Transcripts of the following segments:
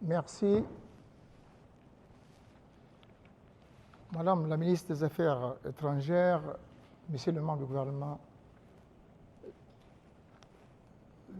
Merci. Madame la ministre des Affaires étrangères, Monsieur le membre du gouvernement,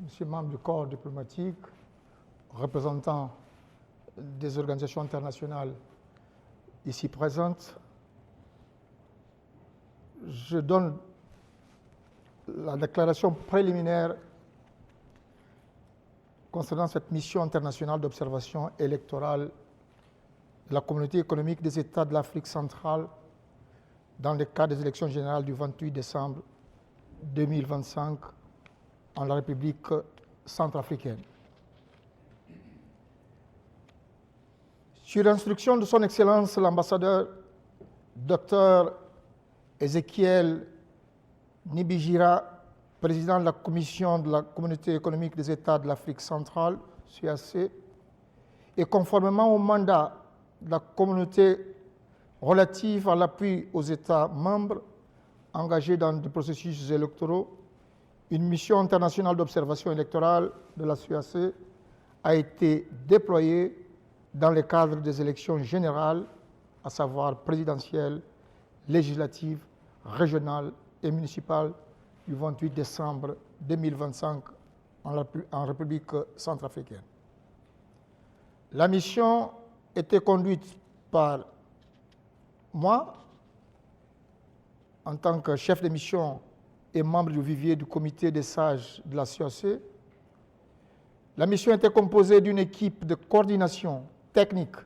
Monsieur le membre du corps diplomatique, représentant des organisations internationales ici présentes, je donne la déclaration préliminaire concernant cette mission internationale d'observation électorale de la Communauté économique des États de l'Afrique centrale dans le cadre des élections générales du 28 décembre 2025 en la République centrafricaine. Sur instruction de son Excellence l'ambassadeur Dr Ézéchiel Nibigira, président de la Commission de la Communauté économique des États de l'Afrique centrale, CAC, et conformément au mandat de la communauté relative à l'appui aux États membres engagés dans des processus électoraux, une mission internationale d'observation électorale de la CAC a été déployée dans le cadre des élections générales, à savoir présidentielles, législatives, régionales et municipales du 28 décembre 2025 en République centrafricaine. La mission était conduite par moi, en tant que chef de mission et membre du vivier du comité des sages de la CAC. La mission était composée d'une équipe de coordination technique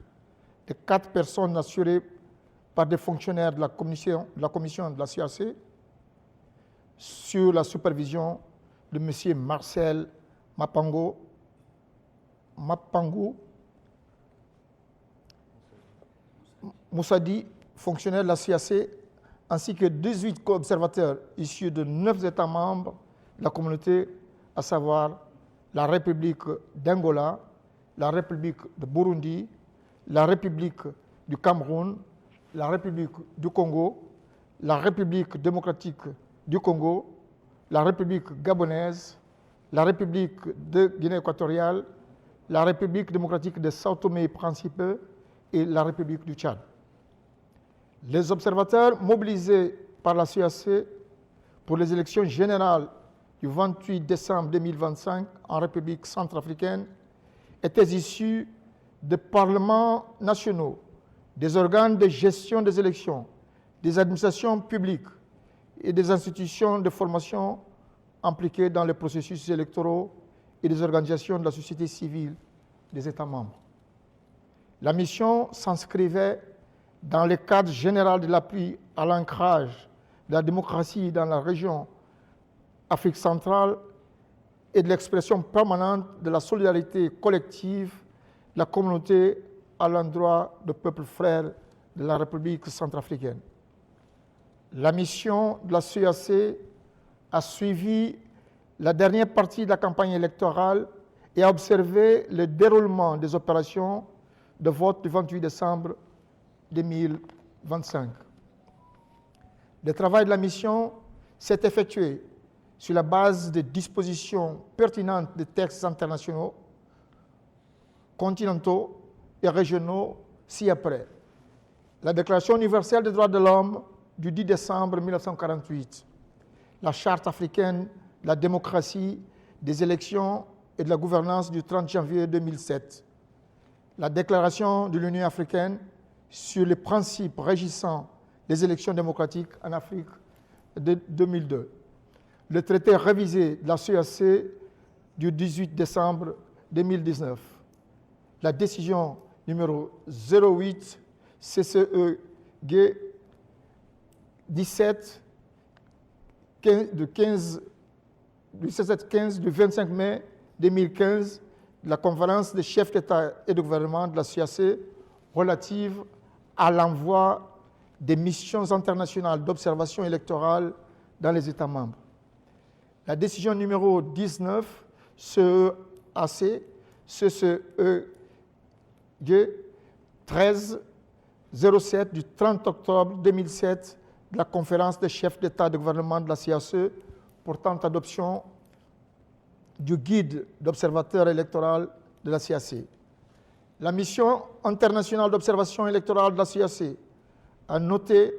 de 4 personnes assurées par des fonctionnaires de la commission de la CAC, sur la supervision de M. Marcel Mapangou, Moussadi, fonctionnaire de la CAC, ainsi que 18 co-observateurs issus de 9 États membres de la communauté, à savoir la République d'Angola, la République de Burundi, la République du Cameroun, la République du Congo, la République démocratique du Congo, la République gabonaise, la République de Guinée équatoriale, la République démocratique de Sao Tomé et Principe et la République du Tchad. Les observateurs mobilisés par la CAC pour les élections générales du 28 décembre 2025 en République centrafricaine étaient issus des parlements nationaux, des organes de gestion des élections, des administrations publiques et des institutions de formation impliquées dans les processus électoraux et des organisations de la société civile des États membres. La mission s'inscrivait dans le cadre général de l'appui à l'ancrage de la démocratie dans la région Afrique centrale et de l'expression permanente de la solidarité collective de la communauté à l'endroit du peuple frère de la République centrafricaine. La mission de la CAC a suivi la dernière partie de la campagne électorale et a observé le déroulement des opérations de vote du 28 décembre 2025. Le travail de la mission s'est effectué sur la base des dispositions pertinentes des textes internationaux, continentaux et régionaux ci-après. La Déclaration universelle des droits de l'homme du 10 décembre 1948, la Charte africaine de la démocratie, des élections et de la gouvernance du 30 janvier 2007, la Déclaration de l'Union africaine sur les principes régissant les élections démocratiques en Afrique de 2002, le traité révisé de la CAC du 18 décembre 2019, la décision numéro 08 CCEG 17 du 25 mai 2015 de la conférence des chefs d'État et de gouvernement de la CAC relative à l'envoi des missions internationales d'observation électorale dans les États membres. La décision numéro 19 CEAC CCEG 1307 du 30 octobre 2007 de la conférence des chefs d'État et de gouvernement de la CAC portant adoption du guide d'observateur électoral de la CAC. La mission internationale d'observation électorale de la CEAC a noté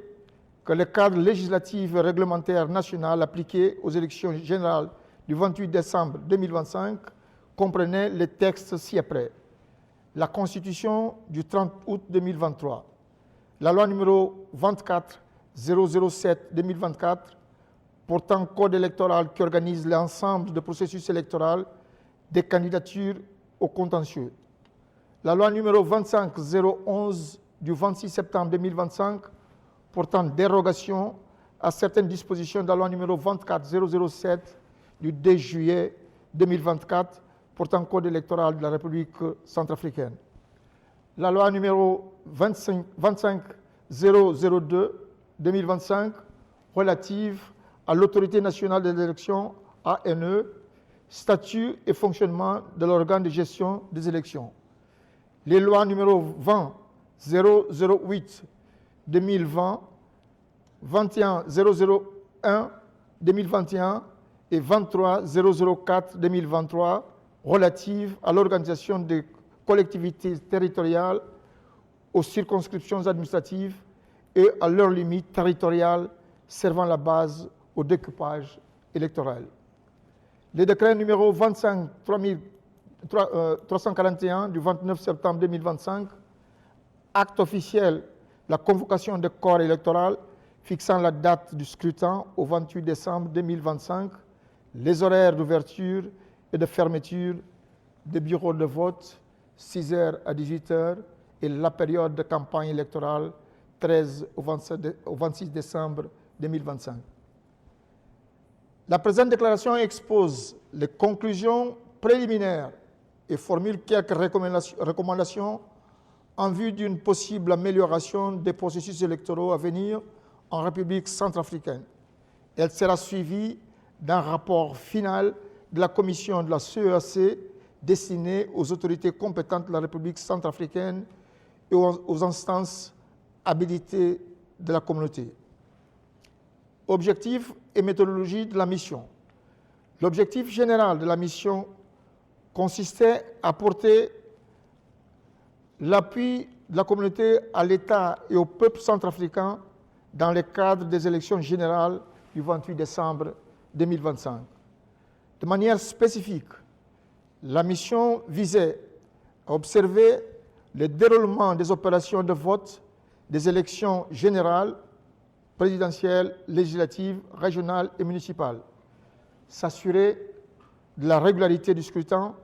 que le cadre législatif et réglementaire national appliqué aux élections générales du 28 décembre 2025 comprenait les textes ci-après. La Constitution du 30 août 2023, la loi numéro 24-007-2024 portant code électoral qui organise l'ensemble du processus électoral des candidatures au contentieux, la loi numéro 25-011 du 26 septembre 2025 portant dérogation à certaines dispositions de la loi numéro 24-007 du 2 juillet 2024 portant code électoral de la République centrafricaine. La loi numéro 25-002-2025 relative à l'autorité nationale des élections, ANE, statut et fonctionnement de l'organe de gestion des élections. Les lois numéro 20-008-2020, 21-001-2021 et 23-004-2023 relatives à l'organisation des collectivités territoriales, aux circonscriptions administratives et à leurs limites territoriales servant la base au découpage électoral. Les décrets numéro 25-341 du 29 septembre 2025, acte officiel, la convocation des corps électoraux fixant la date du scrutin au 28 décembre 2025, les horaires d'ouverture et de fermeture des bureaux de vote, 6h à 18h, et la période de campagne électorale, 13 au 26 décembre 2025. La présente déclaration expose les conclusions préliminaires et formule quelques recommandations en vue d'une possible amélioration des processus électoraux à venir en République centrafricaine. Elle sera suivie d'un rapport final de la commission de la CEAC destiné aux autorités compétentes de la République centrafricaine et aux instances habilitées de la communauté. Objectifs et méthodologie de la mission. L'objectif général de la mission consistait à apporter l'appui de la communauté à l'État et au peuple centrafricain dans le cadre des élections générales du 28 décembre 2025. De manière spécifique, la mission visait à observer le déroulement des opérations de vote des élections générales, présidentielles, législatives, régionales et municipales, s'assurer de la régularité du scrutin,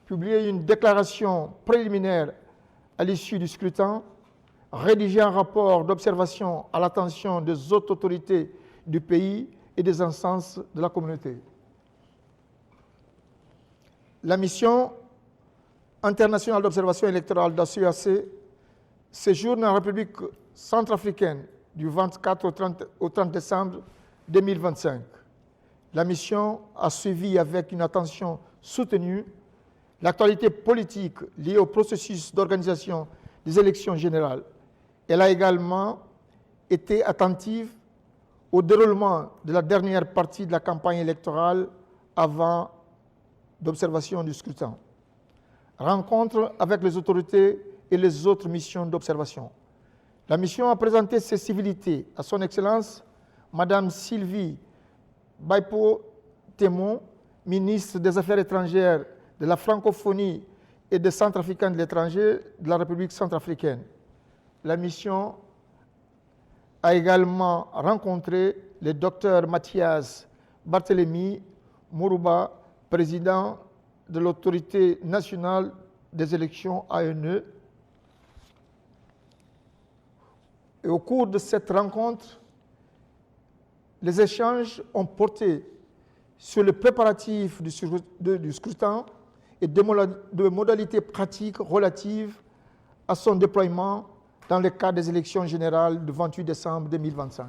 publier une déclaration préliminaire à l'issue du scrutin, rédiger un rapport d'observation à l'attention des autres autorités du pays et des instances de la communauté. La mission internationale d'observation électorale de la CEAC séjourne en République centrafricaine du 24 au 30 décembre 2025. La mission a suivi avec une attention soutenue l'actualité politique liée au processus d'organisation des élections générales. Elle a également été attentive au déroulement de la dernière partie de la campagne électorale avant d'observation du scrutin. Rencontre avec les autorités et les autres missions d'observation. La mission a présenté ses civilités à son Excellence, Madame Sylvie Baipo-Témon, ministre des Affaires étrangères, de la francophonie et des Centrafricains de l'étranger de la République centrafricaine. La mission a également rencontré le docteur Mathias Barthélemy Mourouba, président de l'autorité nationale des élections ANE. Et au cours de cette rencontre, les échanges ont porté sur le préparatif du scrutin et de modalités pratiques relatives à son déploiement dans le cadre des élections générales du 28 décembre 2025.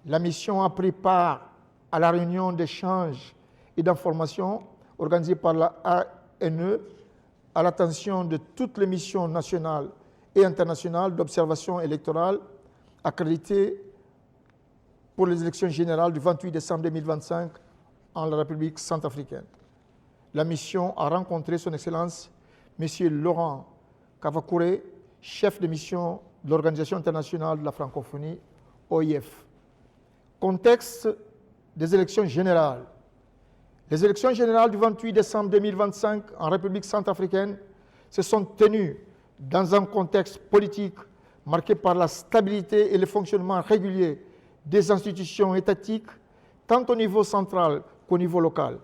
La mission a pris part à la réunion d'échange et d'information organisée par la ANE à l'attention de toutes les missions nationales et internationales d'observation électorale accréditées pour les élections générales du 28 décembre 2025 en la République centrafricaine. La mission a rencontré son Excellence, M. Laurent Kavakouré, chef de mission de l'Organisation internationale de la francophonie, OIF. Contexte des élections générales. Les élections générales du 28 décembre 2025 en République centrafricaine se sont tenues dans un contexte politique marqué par la stabilité et le fonctionnement régulier des institutions étatiques, tant au niveau central qu'au niveau local.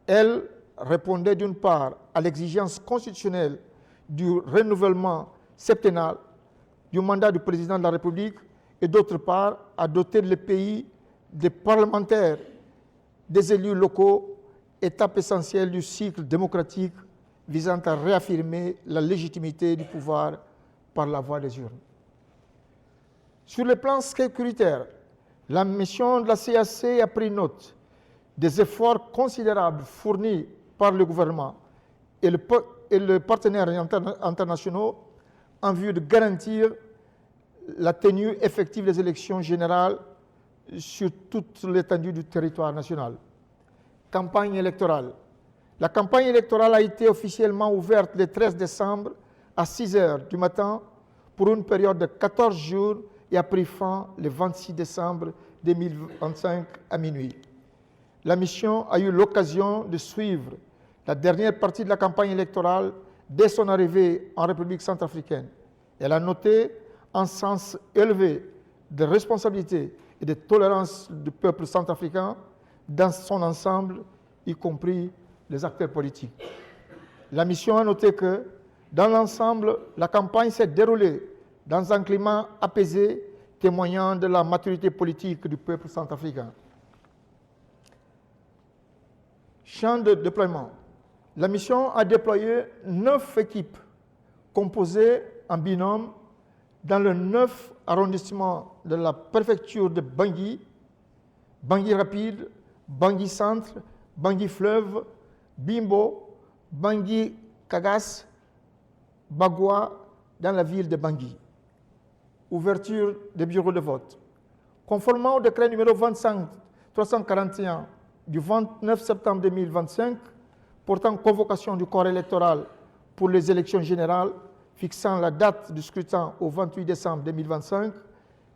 Elles répondaient d'une part à l'exigence constitutionnelle du renouvellement septennal du mandat du président de la République et d'autre part à doter le pays des parlementaires, des élus locaux, étape essentielle du cycle démocratique visant à réaffirmer la légitimité du pouvoir par la voie des urnes. Sur le plan sécuritaire, la mission de la CAC a pris note des efforts considérables fournis par le gouvernement et les partenaires internationaux en vue de garantir la tenue effective des élections générales sur toute l'étendue du territoire national. Campagne électorale. La campagne électorale a été officiellement ouverte le 13 décembre à 6 h du matin pour une période de 14 jours et a pris fin le 26 décembre 2025 à minuit. La mission a eu l'occasion de suivre la dernière partie de la campagne électorale dès son arrivée en République centrafricaine. Elle a noté un sens élevé de responsabilité et de tolérance du peuple centrafricain dans son ensemble, y compris les acteurs politiques. La mission a noté que, dans l'ensemble, la campagne s'est déroulée dans un climat apaisé, témoignant de la maturité politique du peuple centrafricain. Champ de déploiement. La mission a déployé 9 équipes composées en binôme dans le 9 arrondissements de la préfecture de Bangui, Bangui Rapide, Bangui Centre, Bangui Fleuve, Bimbo, Bangui Kagas, Bagua, dans la ville de Bangui. Ouverture des bureaux de vote. Conformément au décret numéro 25-341 du 29 septembre 2025, portant convocation du corps électoral pour les élections générales, fixant la date du scrutin au 28 décembre 2025,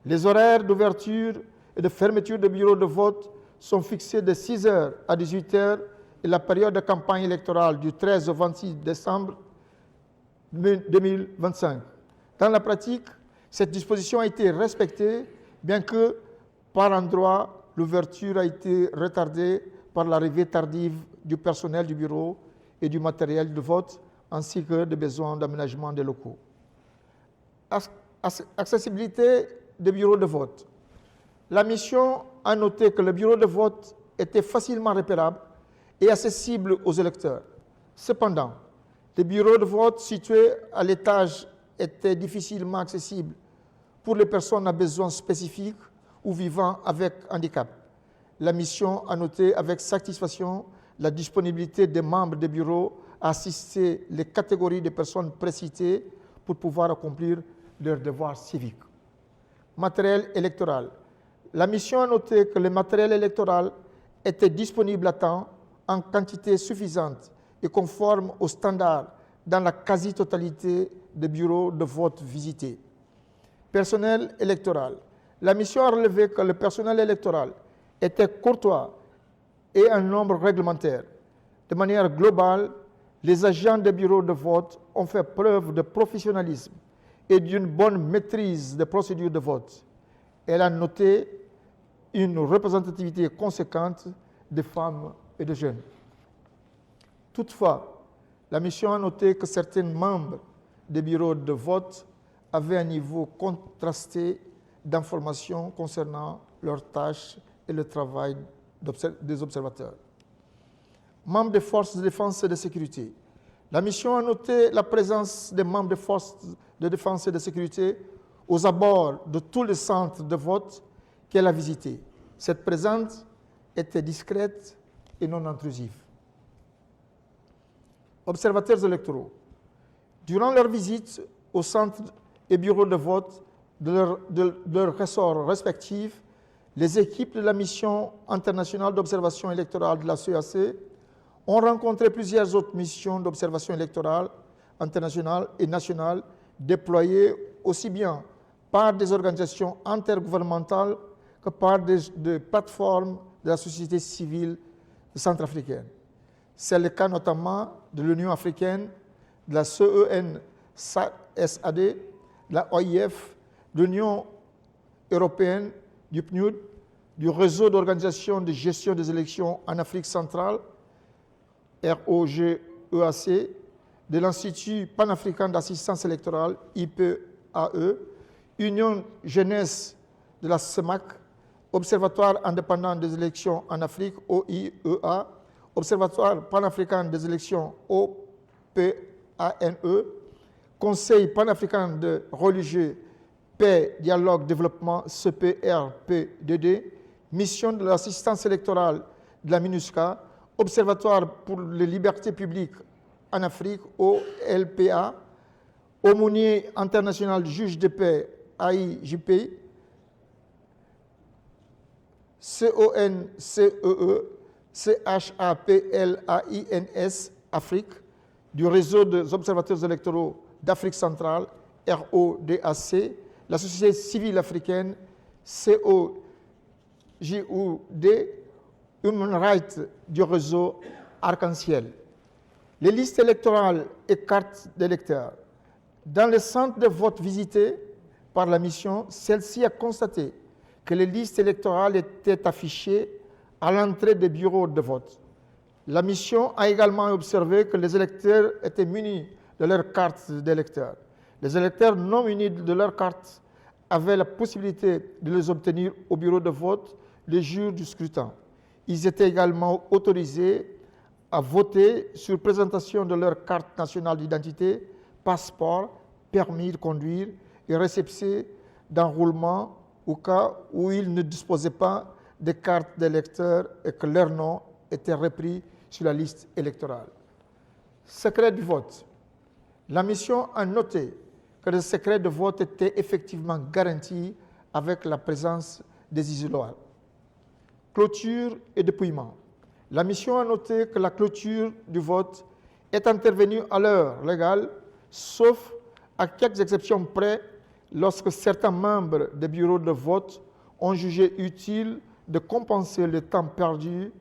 les horaires d'ouverture et de fermeture des bureaux de vote sont fixés de 6 h à 18 h et la période de campagne électorale du 13 au 26 décembre 2025. Dans la pratique, cette disposition a été respectée, bien que, par endroits, l'ouverture a été retardée par l'arrivée tardive du personnel du bureau et du matériel de vote, ainsi que des besoins d'aménagement des locaux. Accessibilité des bureaux de vote. La mission a noté que le bureau de vote était facilement repérable et accessible aux électeurs. Cependant, les bureaux de vote situés à l'étage étaient difficilement accessibles pour les personnes à besoins spécifiques ou vivant avec handicap. La mission a noté avec satisfaction la disponibilité des membres des bureaux à assister les catégories de personnes précitées pour pouvoir accomplir leurs devoirs civiques. Matériel électoral. La mission a noté que le matériel électoral était disponible à temps, en quantité suffisante et conforme aux standards dans la quasi-totalité des bureaux de vote visités. Personnel électoral. La mission a relevé que le personnel électoral était courtois et un nombre réglementaire. De manière globale, les agents des bureaux de vote ont fait preuve de professionnalisme et d'une bonne maîtrise des procédures de vote. Elle a noté une représentativité conséquente de femmes et de jeunes. Toutefois, la mission a noté que certains membres des bureaux de vote avaient un niveau contrasté d'informations concernant leurs tâches et le travail des observateurs. Membres des forces de défense et de sécurité. La mission a noté la présence des membres des forces de défense et de sécurité aux abords de tous les centres de vote qu'elle a visités. Cette présence était discrète et non intrusive. Observateurs électoraux. Durant leur visite aux centres et bureaux de vote de leurs ressorts respectifs, les équipes de la mission internationale d'observation électorale de la CEAC ont rencontré plusieurs autres missions d'observation électorale internationale et nationale déployées aussi bien par des organisations intergouvernementales que par des plateformes de la société civile centrafricaine. C'est le cas notamment de l'Union africaine, de la CEN-SAD, de la OIF, de l'Union européenne, du PNUD, du réseau d'organisations de gestion des élections en Afrique centrale, ROGEAC, de l'Institut panafricain d'assistance électorale, IPAE, Union jeunesse de la CEMAC, Observatoire indépendant des élections en Afrique, OIEA, Observatoire panafricain des élections, OPANE, Conseil panafricain de religieux, paix, dialogue, développement, CPRPDD, Mission de l'assistance électorale de la MINUSCA, Observatoire pour les libertés publiques en Afrique, OLPA, Aumônier international juge de paix, AIJP, CONCEE, CHAPLAINS Afrique, du réseau des observateurs électoraux d'Afrique centrale, RODAC, la société civile africaine, COJUD, Human Rights du réseau Arc-en-Ciel. Les listes électorales et cartes d'électeurs. Dans les centres de vote visités par la mission, celle-ci a constaté que les listes électorales étaient affichées à l'entrée des bureaux de vote. La mission a également observé que les électeurs étaient munis de leurs cartes d'électeurs. Les électeurs non munis de leurs cartes avaient la possibilité de les obtenir au bureau de vote le jour du scrutin. Ils étaient également autorisés à voter sur présentation de leur carte nationale d'identité, passeport, permis de conduire et récépissé d'enrôlement au cas où ils ne disposaient pas de carte d'électeur et que leur nom était repris sur la liste électorale. Secret du vote. La mission a noté que le secret de vote était effectivement garanti avec la présence des isoloirs. Clôture et dépouillement. La mission a noté que la clôture du vote est intervenue à l'heure légale, sauf à quelques exceptions près, lorsque certains membres des bureaux de vote ont jugé utile de compenser le temps perdu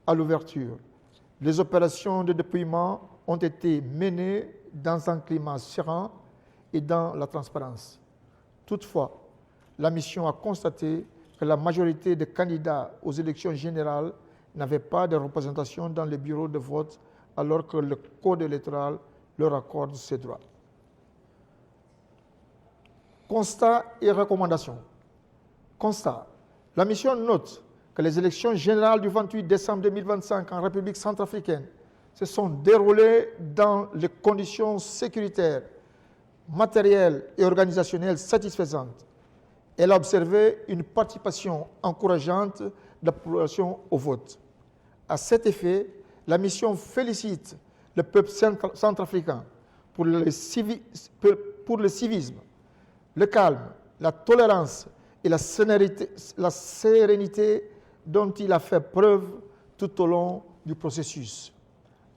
à l'ouverture. Les opérations de dépouillement ont été menées dans un climat serein et dans la transparence. Toutefois, la mission a constaté que la majorité des candidats aux élections générales n'avaient pas de représentation dans les bureaux de vote alors que le Code électoral leur accorde ces droits. Constat et recommandations. Constat. La mission note que les élections générales du 28 décembre 2025 en République centrafricaine se sont déroulées dans les conditions sécuritaires, matérielles et organisationnelles satisfaisantes. Elle a observé une participation encourageante de la population au vote. À cet effet, la mission félicite le peuple centrafricain pour le civisme, le calme, la tolérance et la sérénité dont il a fait preuve tout au long du processus.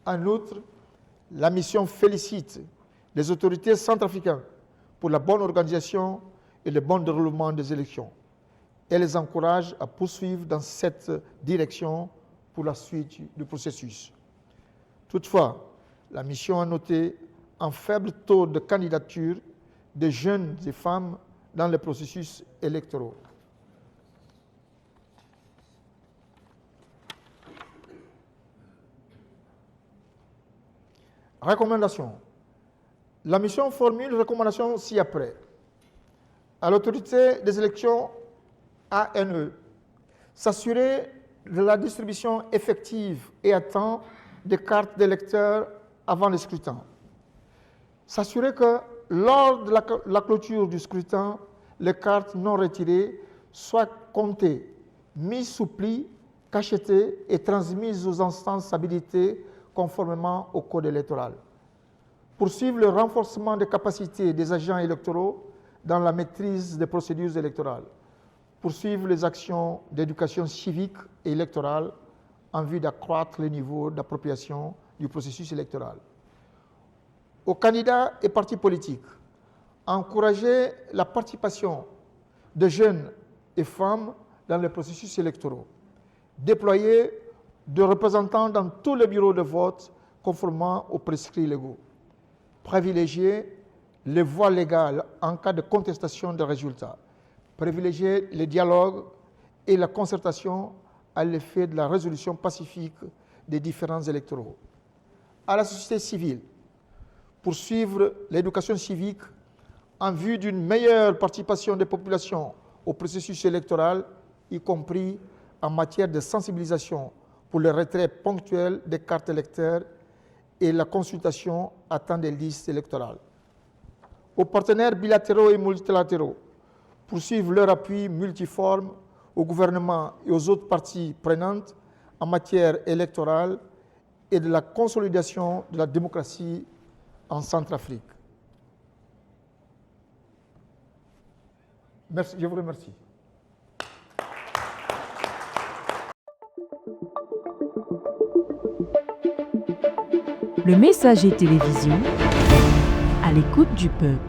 En outre, la mission félicite les autorités centrafricaines pour la bonne organisation et le bon déroulement des élections. Elle les encourage à poursuivre dans cette direction pour la suite du processus. Toutefois, la mission a noté un faible taux de candidature de jeunes et femmes dans les processus électoraux. Recommandations. La mission formule recommandation ci-après. À l'autorité des élections ANE, s'assurer de la distribution effective et à temps des cartes d'électeurs avant le scrutin. S'assurer que lors de la clôture du scrutin, les cartes non retirées soient comptées, mises sous pli, cachetées et transmises aux instances habilitées conformément au Code électoral. Poursuivre le renforcement des capacités des agents électoraux dans la maîtrise des procédures électorales. Poursuivre les actions d'éducation civique et électorale en vue d'accroître le niveau d'appropriation du processus électoral. Aux candidats et partis politiques, encourager la participation de jeunes et femmes dans les processus électoraux, déployer des représentants dans tous les bureaux de vote conformément aux prescrits légaux, privilégier les voies légales en cas de contestation des résultats, privilégier le dialogue et la concertation à l'effet de la résolution pacifique des différends électoraux. À la société civile, poursuivre l'éducation civique en vue d'une meilleure participation des populations au processus électoral, y compris en matière de sensibilisation pour le retrait ponctuel des cartes électeurs et la consultation à temps des listes électorales. Aux partenaires bilatéraux et multilatéraux, poursuivre leur appui multiforme au gouvernement et aux autres parties prenantes en matière électorale et de la consolidation de la démocratie en Centrafrique. Merci, je vous remercie. Le Messager Télévision, à l'écoute du peuple.